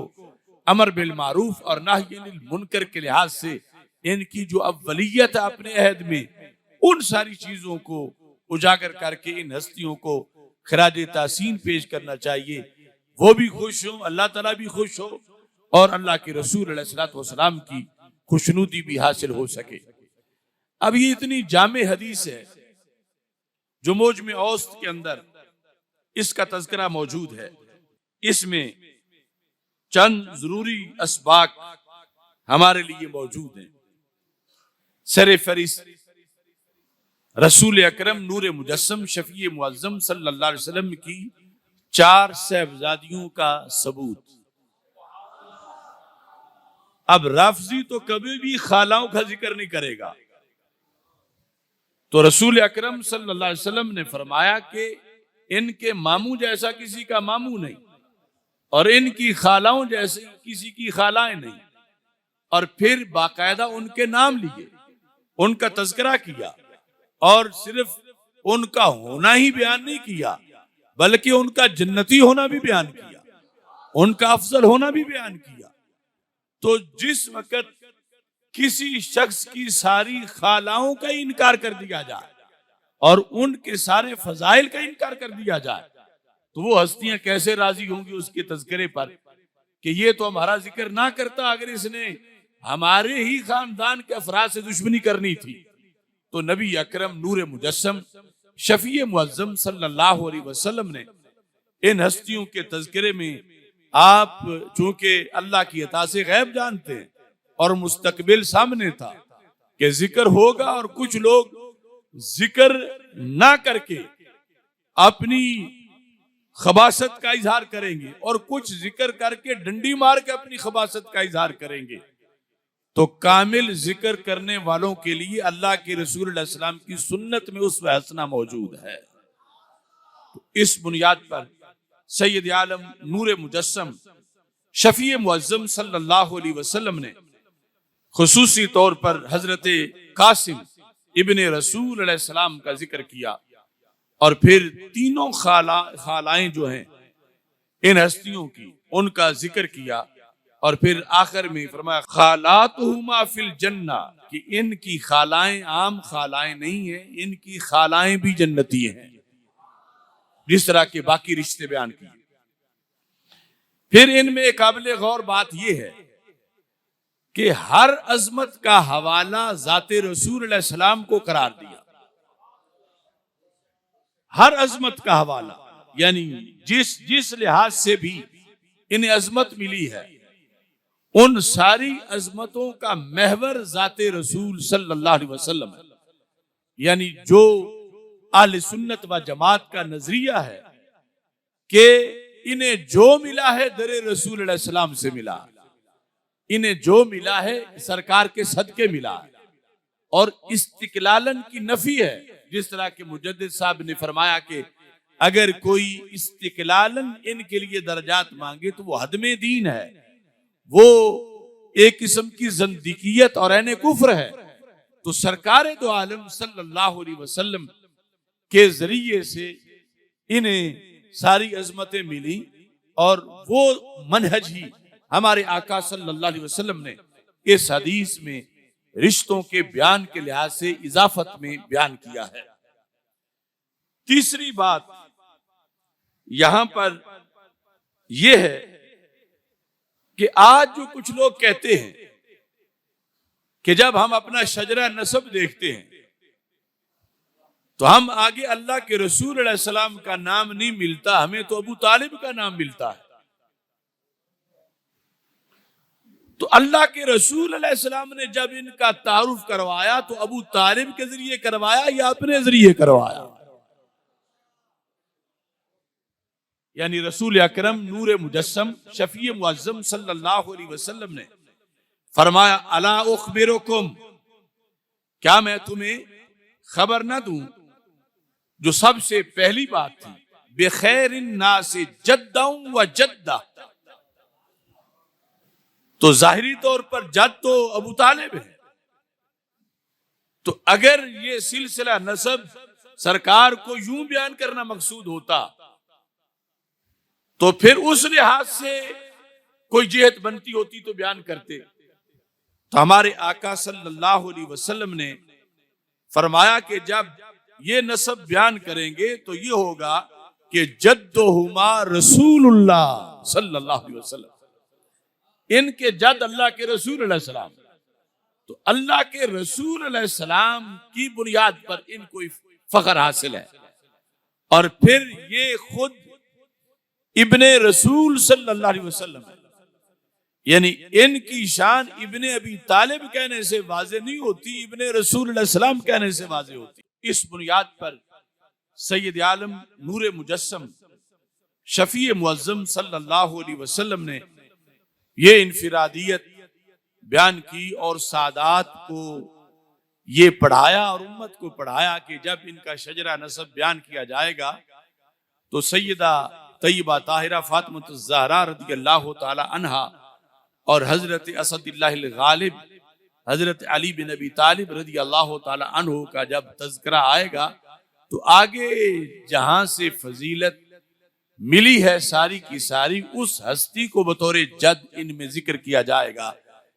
امر بالمعروف اور نہی عن المنکر کے لحاظ سے ان کی جو اولیت ہے اپنے عہد میں، ان ساری چیزوں کو اجاگر کر کے ان ہستیوں کو خراج تحسین پیش کرنا چاہیے. وہ بھی خوش ہوں، اللہ تعالیٰ بھی خوش ہو، اور اللہ کے رسول علیہ الصلوۃ والسلام کی خوشنودی بھی حاصل ہو سکے۔ اب یہ اتنی جامع حدیث ہے جو موجم اوسط کے اندر اس کا تذکرہ موجود ہے، اس میں چند ضروری اسباق ہمارے لیے موجود ہیں۔ سر فہرست رسول اکرم نور مجسم شفیع معظم صلی اللہ علیہ وسلم کی 4 صاحبزادیوں کا ثبوت۔ اب رافضی تو کبھی بھی خالاؤں کا ذکر نہیں کرے گا، تو رسول اکرم صلی اللہ علیہ وسلم نے فرمایا کہ ان کے ماموں جیسا کسی کا ماموں نہیں، اور ان کی خالاؤں جیسے کسی کی خالائیں نہیں، اور پھر باقاعدہ ان کے نام لیے، ان کا تذکرہ کیا، اور صرف ان کا ہونا ہی بیان نہیں کیا بلکہ ان کا جنتی ہونا بھی بیان کیا، ان کا افضل ہونا بھی بیان کیا۔ تو جس وقت کسی شخص کی ساری خالاؤں کا انکار کر دیا جائے اور ان کے سارے فضائل کا انکار کر دیا جائے تو وہ ہستیاں کیسے راضی ہوں گی اس کے تذکرے پر کہ یہ تو ہمارا ذکر نہ کرتا اگر اس نے ہمارے ہی خاندان کے افراد سے دشمنی کرنی تھی۔ تو نبی اکرم نور مجسم شفیع معظم صلی اللہ علیہ وسلم نے ان ہستیوں کے تذکرے میں، آپ چونکہ اللہ کی عطا سے غیب جانتے ہیں اور مستقبل سامنے تھا کہ ذکر ہوگا، اور کچھ لوگ ذکر نہ کر کے اپنی خباثت کا اظہار کریں گے اور کچھ ذکر کر کے ڈنڈی مار کے اپنی خباثت کا اظہار کریں گے۔ تو کامل ذکر کرنے والوں کے لیے اللہ کے رسول علیہ السلام کی سنت میں اسوہ حسنہ موجود ہے۔ اس بنیاد پر سید عالم نور مجسم شفیع معظم صلی اللہ علیہ وسلم نے خصوصی طور پر حضرت قاسم ابن رسول علیہ السلام کا ذکر کیا، اور پھر تینوں خالائیں جو ہیں ان ہستیوں کی ان کا ذکر کیا، اور پھر آخر میں فرمایا خالاتہما فی الجنہ، کہ ان کی خالائیں عام خالائیں نہیں ہیں، ان کی خالائیں بھی جنتی ہیں، جس طرح کے باقی رشتے بیان کیے۔ پھر ان میں قابل غور بات یہ ہے کہ ہر عظمت کا حوالہ ذات رسول علیہ السلام کو قرار دیا، ہر عظمت کا حوالہ، یعنی جس لحاظ سے بھی انہیں عظمت ملی ہے ان ساری عظمتوں کا محور ذات رسول صلی اللہ علیہ وسلم ہے۔ یعنی جو اہل سنت و جماعت کا نظریہ ہے کہ انہیں جو ملا ہے در رسول علیہ السلام سے ملا، انہیں جو ملا ہے سرکار کے صدقے ملا، اور استقلالن کی نفی ہے، جس طرح کہ مجدد صاحب نے فرمایا کہ اگر کوئی استقلالن ان کے لیے درجات مانگے تو وہ حدم دین ہے، وہ ایک قسم کی زندیقیت اور عین کفر ہے۔ تو سرکار دو عالم صلی اللہ علیہ وسلم کے ذریعے سے انہیں ساری عظمتیں ملی، اور وہ منہج ہی ہمارے آقا صلی اللہ علیہ وسلم نے اس حدیث میں رشتوں کے بیان کے لحاظ سے اضافت میں بیان کیا ہے۔ تیسری بات یہاں پر یہ ہے کہ آج جو کچھ لوگ کہتے ہیں کہ جب ہم اپنا شجرہ نسب دیکھتے ہیں تو ہم آگے اللہ کے رسول علیہ السلام کا نام نہیں ملتا، ہمیں تو ابو طالب کا نام ملتا ہے۔ تو اللہ کے رسول علیہ السلام نے جب ان کا تعارف کروایا تو ابو طالب کے ذریعے کروایا یا اپنے ذریعے کروایا؟ یعنی رسول اکرم نور مجسم شفیع معظم صلی اللہ علیہ وسلم نے فرمایا الا اخبرکم، کیا میں تمہیں خبر نہ دوں جو سب سے پہلی بات تھی، بخیر الناس جدا و جدہ، تو ظاہری طور پر جد تو ابو طالب ہے، تو اگر یہ سلسلہ نسب سرکار کو یوں بیان کرنا مقصود ہوتا تو پھر اس لحاظ سے کوئی جہت بنتی ہوتی تو بیان کرتے۔ تو ہمارے آقا صلی اللہ علیہ وسلم نے فرمایا کہ جب یہ نسب بیان کریں گے تو یہ ہوگا کہ جدہما رسول اللہ صلی اللہ علیہ وسلم، ان کے جد اللہ کے رسول علیہ السلام، تو اللہ کے رسول علیہ السلام کی بنیاد پر ان کو فخر حاصل ہے، اور پھر یہ خود ابن رسول صلی اللہ علیہ وسلم ہے، یعنی ان کی شان ابن ابی طالب کہنے سے واضح نہیں ہوتی، ابن رسول علیہ السلام کہنے سے واضح ہوتی۔ اس بنیاد پر سید عالم نور مجسم شفیع معظم صلی اللہ علیہ وسلم نے یہ انفرادیت بیان کی اور سادات کو یہ پڑھایا اور امت کو پڑھایا کہ جب ان کا شجرہ نسب بیان کیا جائے گا تو سیدہ طیبہ طاہرہ فاطمۃ الزہرا رضی اللہ تعالی عنہا اور حضرت اسد اللہ الغالب حضرت علی بن ابی طالب رضی اللہ تعالی عنہ کا جب تذکرہ آئے گا تو آگے جہاں سے فضیلت ملی ہے ساری کی ساری اس ہستی کو بطور جد ان میں ذکر کیا جائے گا،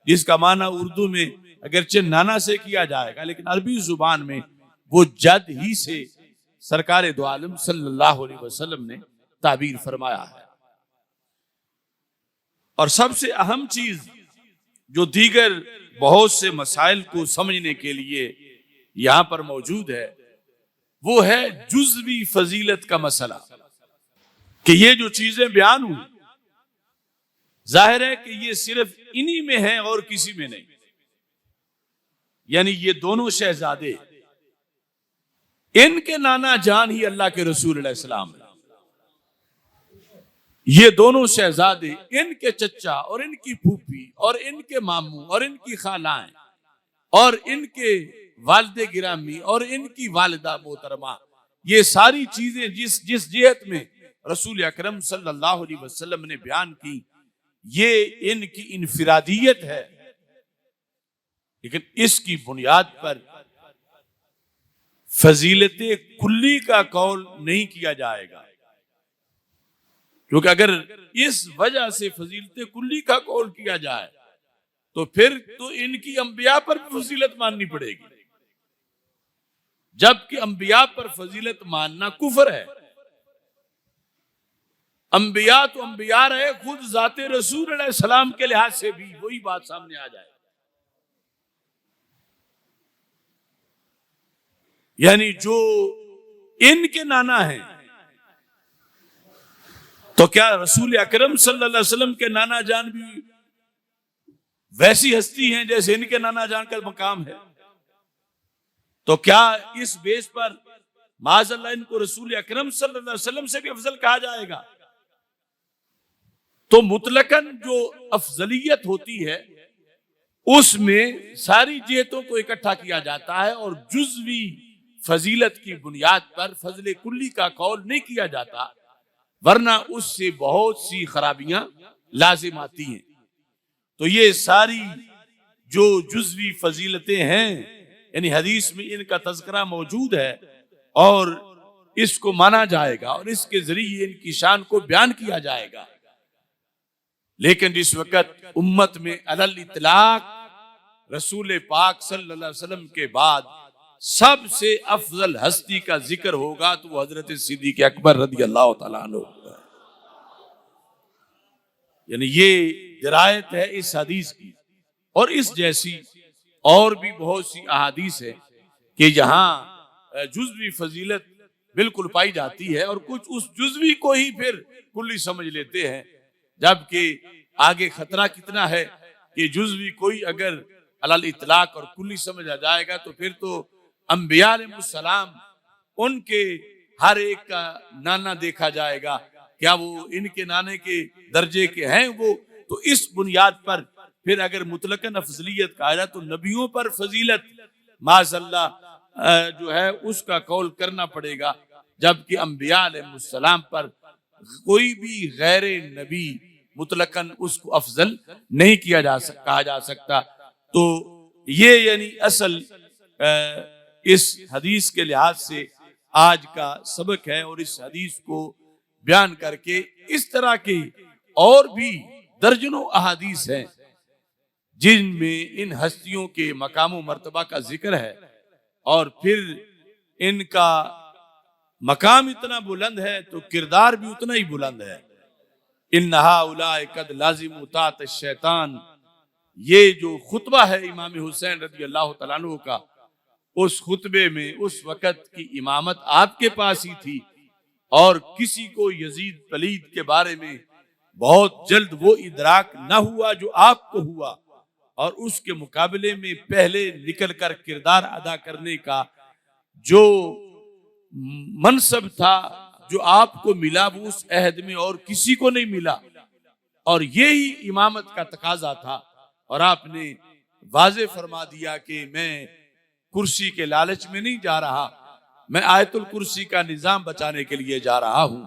جس کا معنی اردو میں اگرچہ نانا سے کیا جائے گا لیکن عربی زبان میں وہ جد ہی سے سرکار دو عالم صلی اللہ علیہ وسلم نے تعبیر فرمایا ہے۔ اور سب سے اہم چیز جو دیگر بہت سے مسائل کو سمجھنے کے لیے یہاں پر موجود ہے وہ ہے جزوی فضیلت کا مسئلہ، کہ یہ جو چیزیں بیان ہوئی ظاہر ہے کہ یہ صرف انہی میں ہیں اور کسی میں نہیں، یعنی یہ دونوں شہزادے ان کے نانا جان ہی اللہ کے رسول علیہ السلام ہیں، یہ دونوں شہزادے ان کے چچا اور ان کی پھوپھی اور ان کے ماموں اور ان کی خالائیں اور ان کے والد گرامی اور ان کی والدہ محترمہ، یہ ساری چیزیں جس جہت میں رسول اکرم صلی اللہ علیہ وسلم نے بیان کی یہ ان کی انفرادیت ہے، لیکن اس کی بنیاد پر فضیلت کلی کا قول نہیں کیا جائے گا، کیونکہ اگر اس وجہ سے فضیلت کلی کا قول کیا جائے تو پھر تو ان کی انبیاء پر بھی فضیلت ماننی پڑے گی، جبکہ انبیاء پر فضیلت ماننا کفر ہے۔ انبیاء تو انبیاء رہے، خود ذات رسول علیہ السلام کے لحاظ سے بھی وہی بات سامنے آ جائے، یعنی جو ان کے نانا ہیں تو کیا رسول اکرم صلی اللہ علیہ وسلم کے نانا جان بھی ویسی ہستی ہیں جیسے ان کے نانا جان کا مقام ہے؟ تو کیا اس بیس پر معاذ اللہ ان کو رسول اکرم صلی اللہ علیہ وسلم سے بھی افضل کہا جائے گا؟ تو مطلقاً جو افضلیت ہوتی ہے اس میں ساری جہتوں کو اکٹھا کیا جاتا ہے اور جزوی فضیلت کی بنیاد پر فضل کلی کا قول نہیں کیا جاتا، ورنہ اس سے بہت سی خرابیاں لازم آتی ہیں۔ تو یہ ساری جو جزوی فضیلتیں ہیں یعنی حدیث میں ان کا تذکرہ موجود ہے اور اس کو مانا جائے گا اور اس کے ذریعے ان کی شان کو بیان کیا جائے گا، لیکن جس وقت امت میں علی الاطلاق رسول پاک صلی اللہ علیہ وسلم کے بعد سب سے افضل ہستی کا ذکر ہوگا تو وہ حضرت صدیق اکبر رضی اللہ تعالیٰ عنہ ہوگا، یعنی یہ درایت ہے اس حدیث کی۔ اور اس جیسی اور بھی بہت سی احادیث ہے کہ جہاں جزوی فضیلت بالکل پائی جاتی ہے اور کچھ اس جزوی کو ہی پھر کلی سمجھ لیتے ہیں، جبکہ آگے خطرہ کتنا ہے کہ جزوی کوئی اگر علی الاطلاق اور کلی سمجھا جائے گا تو پھر تو انبیاء علیہ السلام ان کے ہر ایک کا نانا دیکھا جائے گا، کیا وہ ان کے نانے کے درجے کے ہیں وہ؟ تو اس بنیاد پر پھر اگر مطلقاً افضلیت کہا جائے تو نبیوں پر فضیلت معاذ اللہ جو ہے اس کا قول کرنا پڑے گا، جبکہ انبیاء علیہ السلام پر کوئی بھی غیر نبی مطلقاً اس کو افضل نہیں کہا جا سکتا۔ تو یہ یعنی اصل اس حدیث کے لحاظ سے آج کا سبق ہے، اور اس حدیث کو بیان کر کے اس طرح کے اور بھی درجنوں احادیث ہیں جن میں ان ہستیوں کے مقام و مرتبہ کا ذکر ہے، اور پھر ان کا مقام اتنا بلند ہے تو کردار بھی اتنا ہی بلند ہے۔ ان هؤلاء قد لازموا طاعت الشیطان یہ جو خطبہ ہے امام حسین رضی اللہ تعالیٰ عنہ کا، اس خطبے میں اس وقت کی امامت آپ کے پاس ہی تھی، اور کسی کو یزید پلید کے بارے میں بہت جلد وہ ادراک نہ ہوا جو آپ کو ہوا، اور اس کے مقابلے میں پہلے نکل کر کردار ادا کرنے کا جو منصب تھا جو آپ کو ملا، وہ اس عہد میں اور کسی کو نہیں ملا، اور یہی امامت کا تقاضا تھا۔ اور آپ نے واضح فرما دیا کہ میں کرسی کے لالچ میں نہیں جا رہا، میں آیت الکرسی کا نظام بچانے کے لیے جا رہا ہوں۔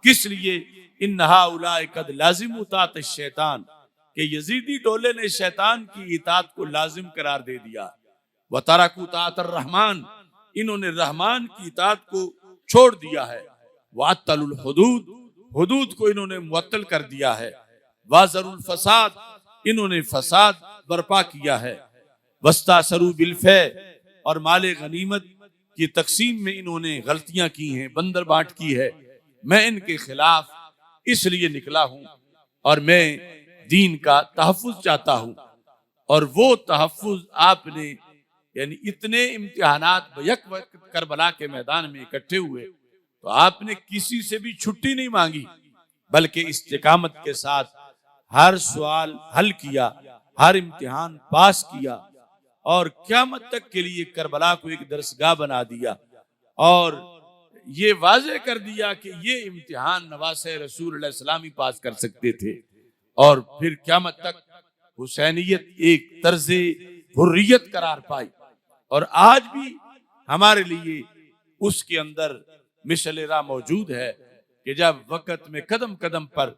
کس لیے؟ انہا اولئک قد لازم اطاعت الشیطان، کہ یزیدی ٹولے نے شیطان کی اطاعت کو لازم قرار دے دیا، وترکوا طاعت الرحمن، انہوں نے رحمان کی اطاعت کو چھوڑ دیا ہے، وعطلوا الحدود، حدود کو انہوں نے معطل کر دیا ہے، وازروا الفساد، انہوں نے فساد برپا کیا ہے، واستأثروا بالفیء، اور مال غنیمت کی تقسیم میں انہوں نے غلطیاں کی ہیں، بندر بانٹ کی ہے۔ میں ان کے خلاف اس لیے نکلا ہوں، اور میں دین کا تحفظ چاہتا ہوں۔ اور وہ تحفظ آپ نے، یعنی اتنے امتحانات بیک وقت کربلا کے میدان میں اکٹھے ہوئے، تو آپ نے کسی سے بھی چھٹی نہیں مانگی، بلکہ استقامت کے ساتھ ہر سوال حل کیا، ہر امتحان پاس کیا، اور قیامت تک کے لیے کربلا کو ایک درسگاہ بنا دیا، اور یہ واضح کر دیا کہ یہ امتحان نواسۂ رسول اللہ علیہ السلام ہی پاس کر سکتے تھے، اور پھر قیامت تک حسینیت ایک طرز حریت قرار پائی۔ اور آج بھی ہمارے لیے اس کے اندر مشعل راہ موجود ہے کہ جب وقت میں قدم قدم پر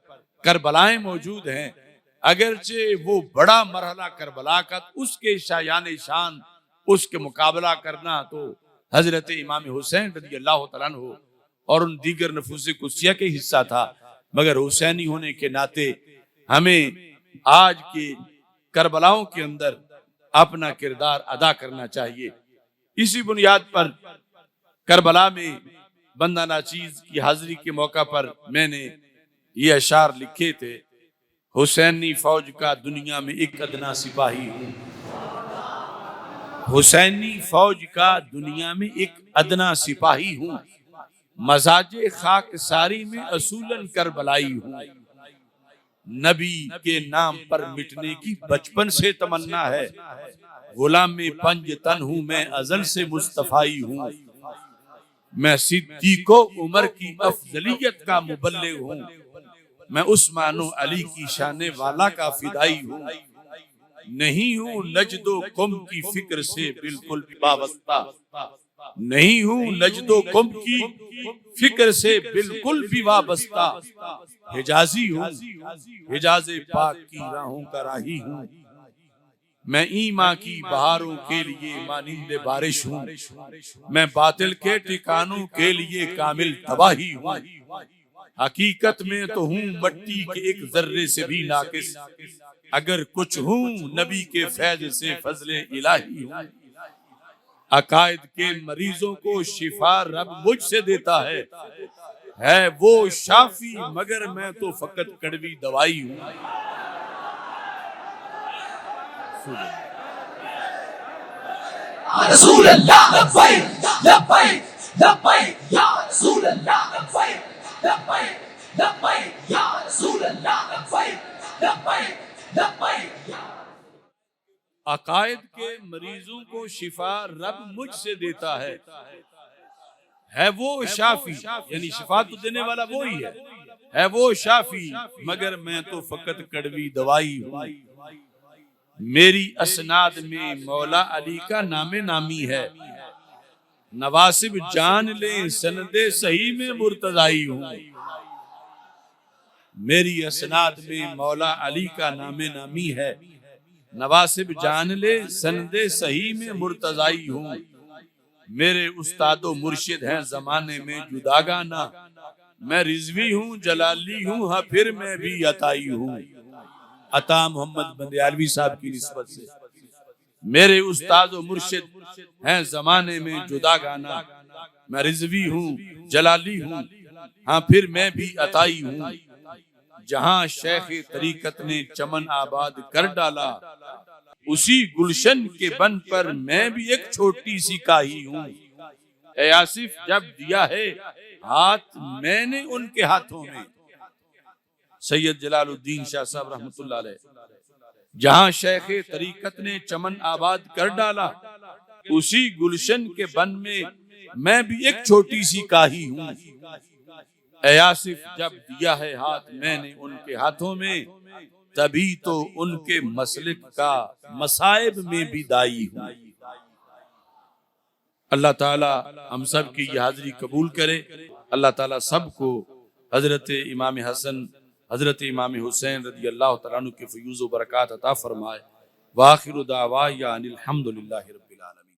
کربلائیں موجود ہیں، اگرچہ وہ بڑا مرحلہ کربلا کا، اس کے شایان شان اس کے مقابلہ کرنا تو حضرت امام حسین رضی اللہ تعالیٰ عنہ اور ان دیگر نفوس قدسیہ کے حصہ تھا، مگر حسینی ہونے کے ناطے ہمیں آج کے کربلاؤں کے اندر اپنا کردار ادا کرنا چاہیے۔ اسی بنیاد پر کربلا میں بندہ ناچیز کی حاضری کے موقع پر میں نے یہ اشعار لکھے تھے: حسینی فوج کا دنیا میں ایک ادنا سپاہی ہوں، حسینی فوج کا دنیا میں ایک ادنا سپاہی ہوں، مزاج خاک ساری میں اصولاً کربلائی ہوں، نبی کے نام پر مٹنے کی بچپن سے تمنا ہے، غلام پنج تن ہوں، میں ازل سے مصطفی ہوں، میں صدیق و عمر کی افضلیت کا مبلغ ہوں، میں عثمان و علی کی شان والا کا فدائی ہوں، نہیں ہوں نجد و قم کی فکر سے بالکل بھی وابستہ، نہیں ہوں نجد و قم کی فکر سے بالکل بھی وابستہ، حجازی ہوں، حجاز پاک کی راہوں کا راہی ہوں، میں ایمان کی بہاروں کے لیے مانند بارش ہوں، میں باطل کے ٹھکانوں کے لیے کامل تباہی ہوں، حقیقت میں تو ہوں مٹی کے ایک ذرے سے بھی ناقص، اگر کچھ ہوں نبی کے فیض سے فضل الہی ہوں، عقائد کے مریضوں کو شفا رب مجھ سے دیتا ہے وہ شافی، مگر میں تو فقط کڑوی دوائی ہوں۔ رسول اللہ لبیک لبیک لبیک یا رسول اللہ لبیک لبیک لبیک یا رسول اللہ لبیک لبیک لبیک۔ عقائد کے مریضوں کو شفا رب مجھ سے دیتا ہے وہ شافی، یعنی شفا تو دینے والا وہی ہے وہ شافی، مگر میں تو فقط کڑوی دوائی ہوں۔ میری اسناد میں مولا علی کا نام نامی ہے، نواسب جان لیں سند صحیح میں مرتضائی ہوں۔ میری اسناد میں مولا علی کا نام نامی ہے، نواسب جان لے سند صحیح میں مرتضائی ہوں۔ میرے استاد و مرشد ہیں زمانے میں جداگانہ، میں رضوی ہوں جلالی ہوں، ہاں پھر میں بھی عطائی ہوں۔ عطا محمد بندیالوی صاحب کی نسبت سے میرے استاد و مرشد ہیں زمانے میں جداگانہ، میں رضوی ہوں جلالی ہوں، ہاں پھر میں بھی عطائی ہوں۔ جہاں شیخ طریقت نے چمن آباد کر ڈالا، اسی گلشن کے بن پر میں بھی ایک چھوٹی سی کاہی ہوں۔ اے آصف جب دیا ہے ہاتھ میں نے ان کے ہاتھوں میں۔ سید جلال الدین شاہ صاحب رحمۃ اللہ علیہ، جہاں شیخ طریقت نے چمن آباد کر ڈالا، اسی گلشن کے بن میں بھی ایک چھوٹی سی کاہی ہوں۔ اے آصف جب دیا ہے ہاتھ میں نے ان کے ہاتھوں میں، تبھی تو ان کے مسلک کا مصائب میں بھی دائی ہوں۔ اللہ تعالی ہم سب کی یہ حاضری قبول کرے۔ اللہ تعالی سب کو حضرت امام حسن، حضرت امام حسین رضی اللہ تعالیٰ عنہ کے فیوز و برکات عطا فرمائے۔ وآخر دعوانا ان الحمد للہ رب